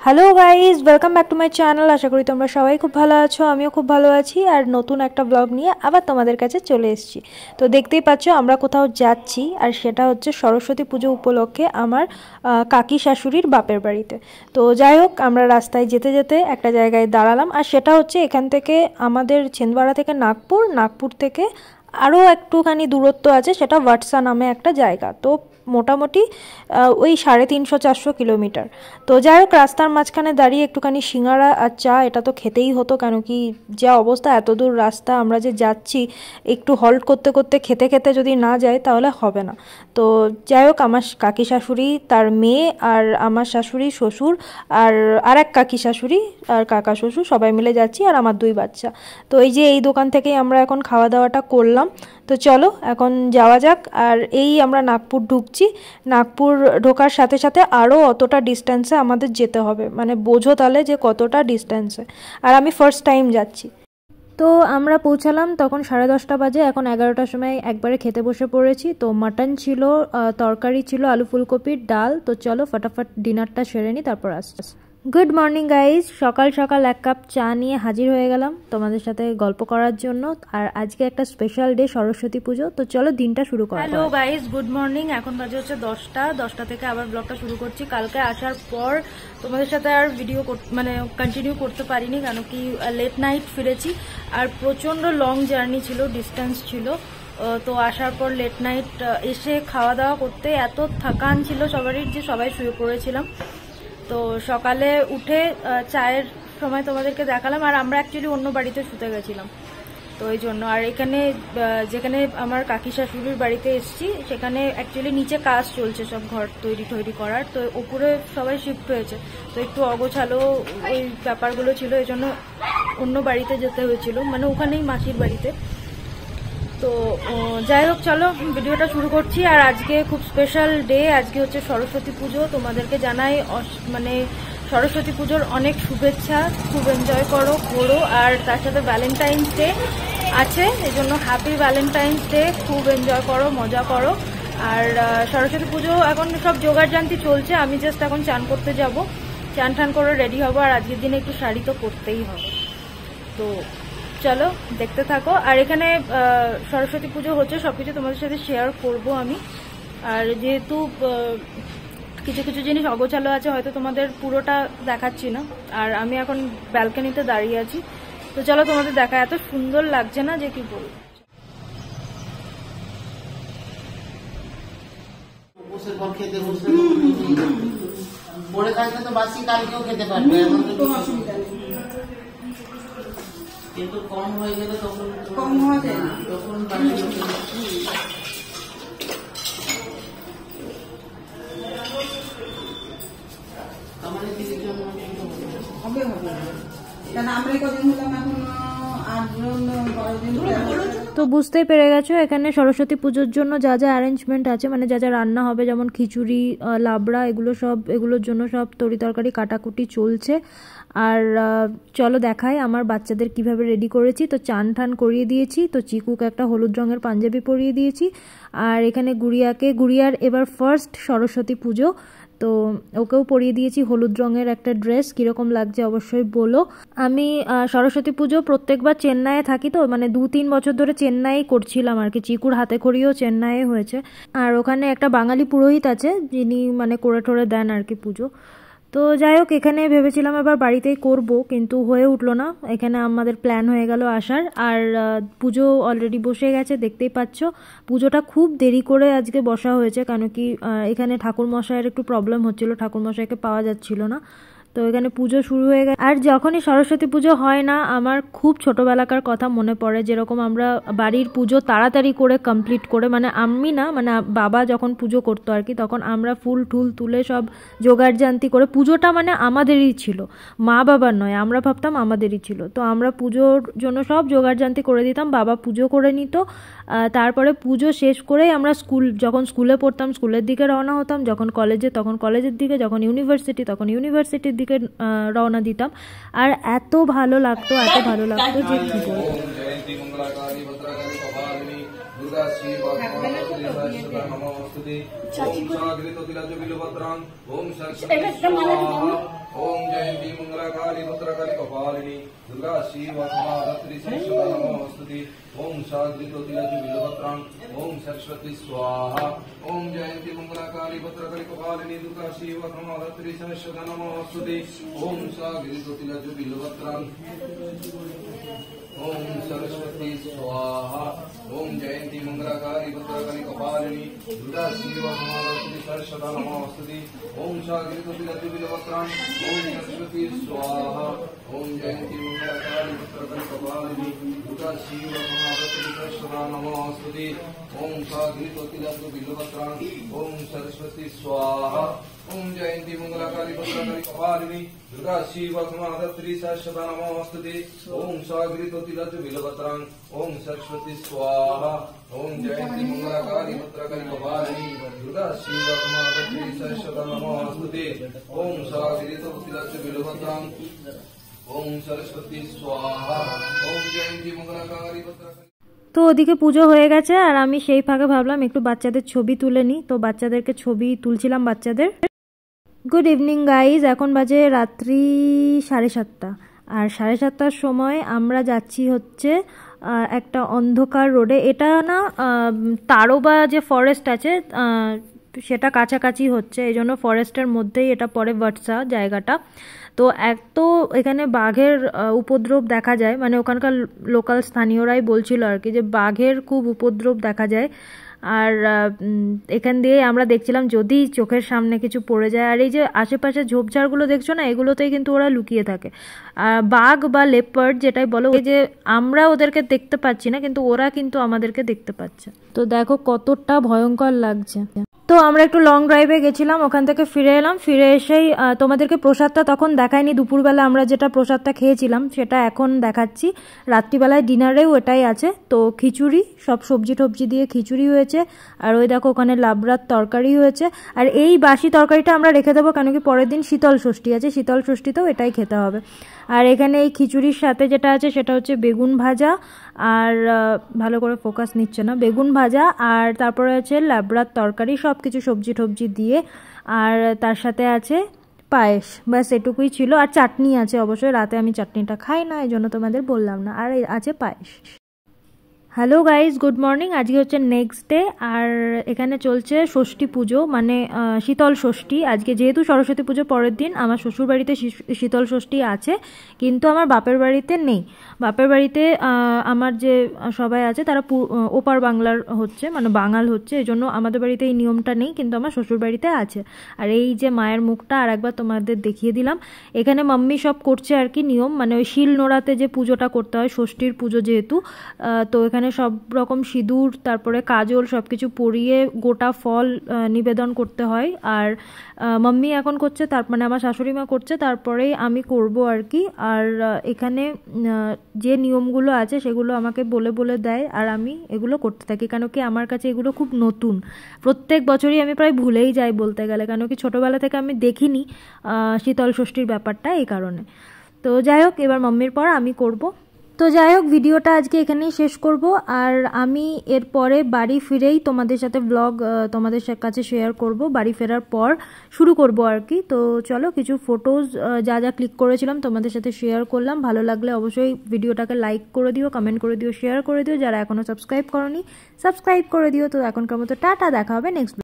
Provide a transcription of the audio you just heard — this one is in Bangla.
Hello guys, welcome back to my channel. আশা করি তোমরা সবাই খুব ভালো আছো, আমিও খুব ভালো আছি। আর নতুন একটা ব্লগ নিয়ে আবার তোমাদের কাছে চলে এসেছি। তো দেখতেই পাচ্ছ আমরা কোথাও যাচ্ছি, আর সেটা হচ্ছে সরস্বতী পুজো উপলক্ষে আমার কাকি শাশুড়ির বাপের বাড়িতে। তো যাই হোক, আমরা রাস্তায় যেতে যেতে একটা জায়গায় দাঁড়ালাম, আর সেটা হচ্ছে এখান থেকে আমাদের ছেন্দপাড়া থেকে নাগপুর থেকে আরও একটুখানি দূরত্ব আছে, সেটা ওয়াটসা নামে একটা জায়গা। তো মোটামুটি ওই 350-400 কিলোমিটার। তো যাই হোক, রাস্তার মাঝখানে দাঁড়িয়ে একটুখানি সিঙ্গারা আর চা এটা তো খেতেই হতো, কেন কি যা অবস্থা, এত দূর রাস্তা আমরা যে যাচ্ছি, একটু হল্ট করতে করতে খেতে খেতে যদি না যাই তাহলে হবে না। তো যাই হোক, আমার কাকি শাশুড়ি, তার মেয়ে, আর আমার শাশুড়ি শ্বশুর, আর এক কাকি শাশুড়ি আর কাকা শ্বশুর সবাই মিলে যাচ্ছি, আর আমার 2 বাচ্চা। তো এই যে এই দোকান থেকেই আমরা এখন খাওয়া দাওয়াটা করলাম। তো চলো এখন যাওয়া যাক। আর এই আমরা নাগপুর ঢুকছি, নাগপুর ঢোকার সাথে সাথে আরও অতটা ডিস্টেন্সে আমাদের যেতে হবে, মানে বোঝো তাহলে যে কতটা ডিস্টেন্সে। আর আমি ফার্স্ট টাইম যাচ্ছি। তো আমরা পৌঁছালাম তখন 10:30 বাজে। এখন 11টার সময় একবারে খেতে বসে পড়েছি। তো মাটন ছিল, তরকারি ছিল, আলু ফুলকপির ডাল। তো চলো ফটাফট ডিনারটা সেরে নিই, তারপর আসছি। গুড মর্নিং গাইজ, সকাল সকাল 1 কাপ চা নিয়ে হাজির হয়ে গেলাম তোমাদের সাথে গল্প করার জন্য। আর আজকে একটা স্পেশাল ডে, সরস্বতী পুজো। তো চলো দিনটা শুরু করা। Hello guys, good morning. এখন বাজে হচ্ছে 10টা থেকে আবার ব্লগটা শুরু করছি। কালকে আসার পর তোমাদের সাথে আর ভিডিও মানে কন্টিনিউ করতে পারিনি, কেন কি লেট নাইট ফিরেছি, আর প্রচণ্ড লং জার্নি ছিল, ডিস্টেন্স ছিল। তো আসার পর লেট নাইট এসে খাওয়া দাওয়া করতে এত থাকান ছিল সবারই যে সবাই শুয়ে পড়েছিলাম। তো সকালে উঠে চায়ের সময় তোমাদেরকে দেখালাম, আর আমরা অ্যাকচুয়ালি অন্য বাড়িতে শুতে গেছিলাম, তো এই জন্য। আর এখানে যেখানে আমার কাকি শাশুড়ির বাড়িতে এসেছি, সেখানে অ্যাকচুয়ালি নিচে কাজ চলছে, সব ঘর তৈরি করার। তো উপরে সবাই শিফট হয়েছে, তো একটু অগোছালো ওই ব্যাপারগুলো ছিল, এই জন্য অন্য বাড়িতে যেতে হয়েছিল, মানে ওখানেই মাসির বাড়িতে। তো যাই হোক, চলো ভিডিওটা শুরু করছি। আর আজকে খুব স্পেশাল ডে, আজকে হচ্ছে সরস্বতী পুজো। তোমাদেরকে জানাই মানে সরস্বতী পুজোর অনেক শুভেচ্ছা, খুব এনজয় করো। আর তার সাথে ভ্যালেন্টাইন্স ডে আছে, এই জন্য হ্যাপি ভ্যালেন্টাইন্স ডে, খুব এনজয় করো, মজা করো। আর সরস্বতী পুজো এখন সব জোগাড়জান্তি চলছে, আমি জাস্ট এখন চান করতে যাব, চান টান করে রেডি হবো। আর আজকের দিনে একটু শাড়ি তো পরতেই হবে। তো চলো দেখতে থাকো। আর এখানে সরস্বতী পুজো হচ্ছে, সবকিছু তোমাদের সাথে শেয়ার করব আমি। আর যেহেতু কিছু কিছু জিনিস অগোছালো আছে, হয়তো তোমাদের পুরোটা দেখাচ্ছি না। আর আমি এখন ব্যালকনিতে দাঁড়িয়ে আছি, তো চলো তোমাদের দেখা। এত সুন্দর লাগছে না যে কি বলবো। পরে থাকলে তো বাসি কালকেও খেতে পারবে, কিন্তু কম হয়ে গেলে তখন কম হওয়া যায় না, তখন আমাদের দিকে হবে হবে, কারণ আমরা কদিন হলাম এখন 8 দিন 12 দিন। তো বুঝতেই পেরে গেছো এখানে সরস্বতী পুজোর জন্য যা যা অ্যারেঞ্জমেন্ট আছে, মানে যা যা রান্না হবে, যেমন খিচুড়ি, লাবড়া, এগুলোর জন্য সব তরি তরকারি কাটাকুটি চলছে। আর চলো দেখাই আমার বাচ্চাদের কিভাবে রেডি করেছি। তো চান টান করিয়ে দিয়েছি, তো চিকুকে একটা হলুদ রঙের পাঞ্জাবি পরিয়ে দিয়েছি। আর এখানে গুড়িয়ার এবার ফার্স্ট সরস্বতী পুজো, তো ওকেও পরিয়ে দিয়েছি হলুদ রঙের একটা ড্রেস। কীরকম লাগছে অবশ্যই বলো। আমি সরস্বতী পুজো প্রত্যেকবার চেন্নাইয়ে থাকি, তো মানে 2-3 বছর ধরে চেন্নাই করছিলাম আর কি। চিকুর হাতে খড়িও চেন্নাইয়ে হয়েছে, আর ওখানে একটা বাঙালি পুরোহিত আছে যিনি মানে করে ঠোরে দেন আর কি পুজো। তো যাই হোক, এখানে ভেবেছিলাম এবার বাড়িতেই করব, কিন্তু হয়ে উঠলো না। এখানে আমাদের প্ল্যান হয়ে গেল আসার। আর পুজো অলরেডি বসে গেছে, দেখতেই পাচ্ছ। পুজোটা খুব দেরি করে আজকে বসা হয়েছে, কেন কি এখানে ঠাকুরমশাইয়ের একটু প্রবলেম হচ্ছিল, ঠাকুরমশাইকে পাওয়া যাচ্ছিল না। তো এখানে পুজো শুরু হয়ে গেছে। আর যখনই সরস্বতী পুজো হয় না, আমার খুব ছোটবেলাকার কথা মনে পড়ে, যেরকম আমরা বাড়ির পুজো তাড়াতাড়ি করে কমপ্লিট করে, মানে আমি না, মানে বাবা যখন পুজো করতো আর কি, তখন আমরা ফুল টুল তুলে সব জোগাড়জান্তি করে, পুজোটা মানে আমাদেরই ছিল, মা বাবার নয়, আমরা ভাবতাম আমাদেরই ছিল। তো আমরা পুজোর জন্য সব জোগাড়জান্তি করে দিতাম, বাবা পুজো করে নিত। তারপরে পুজো শেষ করেই আমরা যখন স্কুলে পড়তাম স্কুলের দিকে রওনা হতাম, যখন কলেজে তখন কলেজের দিকে, যখন ইউনিভার্সিটি তখন ইউনিভার্সিটির দিকে রওনা দিতাম। আর এত ভালো লাগতো যে কি বলবো। ওম कपालिनी दुर्गा शिव समाधत्री सरस्वती नमोस्तुते ओम साग्रितो तिलजु बिल्वपत्रं ओम सरस्वती स्वाहा ओम जयंती मंगलाकाली भद्रकाली कपालिनी दुर्गा शिव समाधत्री सरस्वती नमोस्तुते ओम साग्रितो तिलजु बिल्वपत्रं ओम सरस्वती स्वाहा ओम जयंती मंगलाकाली भद्रकाली कपालिनी दुर्गा शिव समाधत्री सरस्वती नमोस्तुते ओम साग्रितो तिलजु बिल्वपत्रं ओम सरस्वती स्वाहा ओम जयंती मंगलाकाली भद्रकाली कपालिनी दुर्गा शिव समाधत्री सरस्वती नमोस्तुते ओम साग्रितो तिलजु बिल्वपत्रं ओम सरस्वती स्वाहा ओम जयंती मंगलाकाली भद्रकाली कपालिनी दुर्गा शिव समाधत्री सरस्वती नमोस्तुते ओम साग्रितो तिलजु बिल्वपत्रं ओम सरस्वती स्वाहा ओम जयंती मंगलाकाली भद्रकाली कपालिनी दुर्गा शिव समाधत्री सरस्वती नमोस्तुते ओम साग्रितो तिलजु बिल्वपत्रं ओम सरस्वती स्वाहा ओम जयंती मंगलाकाली भद्रकाली। তো ওদিকে পুজো হয়ে গেছে আর আমি সেই ফাঁকে ভাবলাম একটু বাচ্চাদের ছবি তুলে নিই, তো বাচ্চাদেরকে ছবি তুলছিলাম বাচ্চাদের। গুড ইভিনিং গাইজ, এখন বাজে রাত্রি 7:30 আর 7:30টার সময় আমরা যাচ্ছি হচ্ছে একটা অন্ধকার রোডে। এটা না তারোবা যে ফরেস্ট আছে সেটা কাছাকাছি হচ্ছে, এই জন্য ফরেস্টের মধ্যেই এটা পড়ে বটসা জায়গাটা। তো এক তো এখানে বাঘের উপদ্রব দেখা যায়, মানে ওখানকার লোকাল স্থানীয়রাই বলছিল আর কি যে বাঘের খুব উপদ্রব দেখা যায়। আর এখান দিয়ে আমরা দেখছিলাম যদি চোখের সামনে কিছু পড়ে যায়, আর এই যে আশেপাশে ঝোপঝাড়গুলো দেখছো না, এগুলোতেই কিন্তু ওরা লুকিয়ে থাকে। বাঘ বা লেপার্ড যেটাই বলো, এই যে আমরা ওদেরকে দেখতে পাচ্ছি না কিন্তু ওরা কিন্তু আমাদেরকে দেখতে পাচ্ছে। তো দেখো কতটা ভয়ঙ্কর লাগছে। তো আমরা একটু লং ড্রাইভে গেছিলাম, ওখান থেকে ফিরে এলাম। ফিরে এসেই তোমাদেরকে প্রসাদটা তখন দেখাইনি, দুপুরবেলা আমরা যেটা প্রসাদটা খেয়েছিলাম সেটা এখন দেখাচ্ছি। রাত্রিবেলায় ডিনারেও এটাই আছে। তো খিচুড়ি, সব সবজি টবজি দিয়ে খিচুড়ি হয়েছে, আর ওই দেখো ওখানে লাবড়ার তরকারি হয়েছে। আর এই বাসি তরকারিটা আমরা রেখে দেবো, কেন কি পরের দিন শীতল ষষ্ঠী আছে, শীতল ষষ্ঠীতেও এটাই খেতে হবে। আর এখানে এই খিচুড়ির সাথে যেটা আছে সেটা হচ্ছে বেগুন ভাজা, আর ভালো করে ফোকাস নিচ্ছে না, বেগুন ভাজা, আর তারপরে আছে লাবড়ার তরকারি, সব কিছু সবজি টবজি দিয়ে, আর তার সাথে আছে পায়েস। ব্যাস এটুকুই ছিল। আর চাটনি আছে, অবশ্যই রাতে আমি চাটনিটা খাই না, এই জন্য তোমাদের বললাম না। আর আছে পায়েস। Hello guys, good morning. আজকে হচ্ছে নেক্সট ডে, আর এখানে চলছে ষষ্ঠী পুজো, মানে শীতল ষষ্ঠী। আজকে যেহেতু সরস্বতী পুজো পরের দিন, আমার শ্বশুর বাড়িতে শীতল ষষ্ঠী আছে, কিন্তু আমার বাপের বাড়িতে নেই। বাপের বাড়িতে আমার যে সবাই আছে তারা ওপার বাংলার হচ্ছে, মানে বাঙাল হচ্ছে, এই জন্য আমাদের বাড়িতে এই নিয়মটা নেই, কিন্তু আমার শ্বশুর বাড়িতে আছে। আর এই যে মায়ের মুখটা আর একবার তোমাদের দেখিয়ে দিলাম। এখানে মাম্মি সব করছে আর কি নিয়ম, মানে ওই শিল নোড়াতে যে পুজোটা করতে হয়, ষষ্ঠীর পুজো যেহেতু, তো এখানে সব রকম সিঁদুর, তারপরে কাজল, সবকিছু পরিয়ে গোটা ফল নিবেদন করতে হয়। আর মাম্মি এখন করছে, তার মানে আমার শাশুড়ি মা করছে, তারপরেই আমি করব আর কি। আর এখানে যে নিয়মগুলো আছে সেগুলো আমাকে বলে বলে দেয়, আর আমি এগুলো করতে থাকি, কেন কি আমার কাছে এগুলো খুব নতুন। প্রত্যেক বছরই আমি প্রায় ভুলেই যাই বলতে গেলে, কেন কি ছোটোবেলা থেকে আমি দেখিনি শীতল ষষ্ঠীর ব্যাপারটা, এই কারণে। তো যাই হোক, এবার মাম্মির পর আমি করব। তো যাই হোক, ভিডিওটা আজকে এখানেই শেষ করব। আর আমি এরপরে বাড়ি ফিরেই তোমাদের সাথে ব্লগ তোমাদের কাছে শেয়ার করব, বাড়ি ফেরার পর শুরু করব আর কি। তো চলো, কিছু ফটোজ যা যা ক্লিক করেছিলাম তোমাদের সাথে শেয়ার করলাম। ভালো লাগলে অবশ্যই ভিডিওটাকে লাইক করে দিও, কমেন্ট করে দিও, শেয়ার করে দিও। যারা এখনও সাবস্ক্রাইব করোনি সাবস্ক্রাইব করে দিও। তো এখনকার মতো টাটা, দেখা হবে নেক্সট।